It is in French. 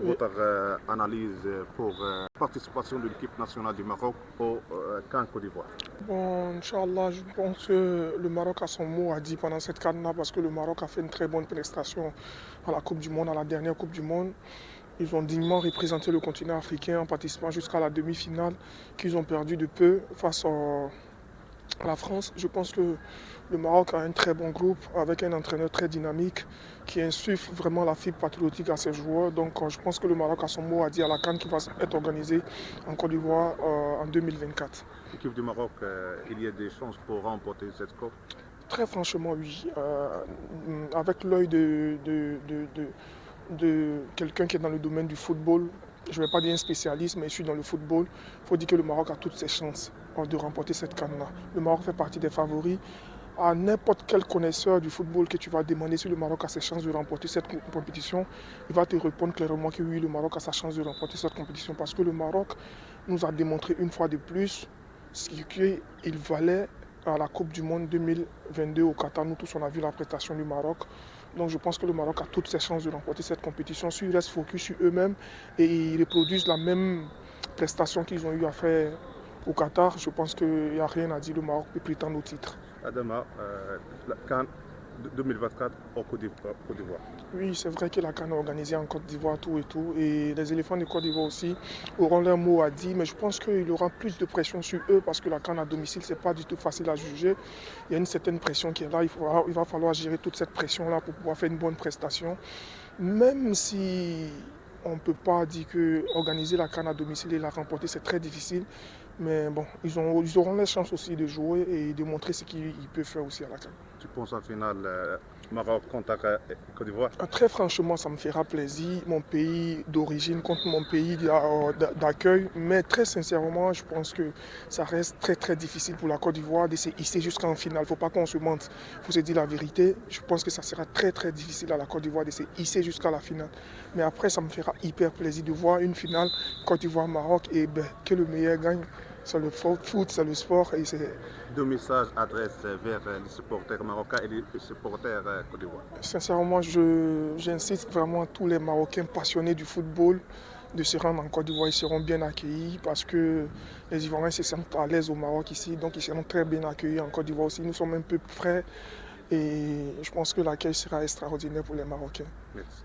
votre analyse pour la participation de l'équipe nationale du Maroc au CAN Côte d'Ivoire? Bon, Inch'Allah, je pense que le Maroc a son mot à dire pendant cette CAN-là parce que le Maroc a fait une très bonne prestation à la Coupe du Monde, à la dernière Coupe du Monde. Ils ont dignement représenté le continent africain en participant jusqu'à la demi-finale qu'ils ont perdu de peu face à la France. Je pense que le Maroc a un très bon groupe avec un entraîneur très dynamique qui insuffle vraiment la fibre patriotique à ses joueurs. Donc je pense que le Maroc a son mot à dire à la CAN qui va être organisée en Côte d'Ivoire en 2024. L'équipe du Maroc, il y a des chances pour remporter cette coupe? Très franchement, oui. Avec l'œil de quelqu'un qui est dans le domaine du football, je ne vais pas dire un spécialiste, mais je suis dans le football, il faut dire que le Maroc a toutes ses chances de remporter cette CAN-là. Le Maroc fait partie des favoris. À n'importe quel connaisseur du football que tu vas demander si le Maroc a ses chances de remporter cette compétition, il va te répondre clairement que oui, le Maroc a sa chance de remporter cette compétition parce que le Maroc nous a démontré une fois de plus ce qu'il valait à la Coupe du Monde 2022 au Qatar. Nous tous, on a vu la prestation du Maroc. Donc je pense que le Maroc a toutes ses chances de remporter cette compétition. S'ils restent focus sur eux-mêmes et ils reproduisent la même prestation qu'ils ont eu à faire au Qatar, je pense qu'il n'y a rien à dire. Le Maroc peut prétendre au titre. Adama, la CAN 2024 au Côte d'Ivoire. Oui, c'est vrai que la CAN est organisée en Côte d'Ivoire, tout et tout. Et les éléphants de Côte d'Ivoire aussi auront leur mot à dire. Mais je pense qu'il y aura plus de pression sur eux parce que la CAN à domicile, ce n'est pas du tout facile à juger. Il y a une certaine pression qui est là. Il va falloir gérer toute cette pression-là pour pouvoir faire une bonne prestation. Même si on ne peut pas dire que organiser la CAN à domicile et la remporter, c'est très difficile. Mais bon, ils auront la chance aussi de jouer et de montrer ce qu'ils peuvent faire aussi à la CAN. Tu penses en finale Maroc contre Côte d'Ivoire? Très franchement, ça me fera plaisir, mon pays d'origine contre mon pays d'accueil. Mais très sincèrement, je pense que ça reste très très difficile pour la Côte d'Ivoire de se hisser jusqu'en finale. Il ne faut pas qu'on se mente, il faut se dire la vérité. Je pense que ça sera très très difficile à la Côte d'Ivoire de se hisser jusqu'à la finale. Mais après, ça me fera hyper plaisir de voir une finale Côte d'Ivoire-Maroc et que le meilleur gagne. C'est le foot, c'est le sport. Et c'est... Deux messages adressent vers les supporters marocains et les supporters Côte d'Ivoire. Sincèrement, j'incite vraiment tous les Marocains passionnés du football de se rendre en Côte d'Ivoire. Ils seront bien accueillis parce que les Ivoiriens se sentent à l'aise au Maroc ici. Donc ils seront très bien accueillis en Côte d'Ivoire aussi. Nous sommes un peu frais et je pense que l'accueil sera extraordinaire pour les Marocains. Merci.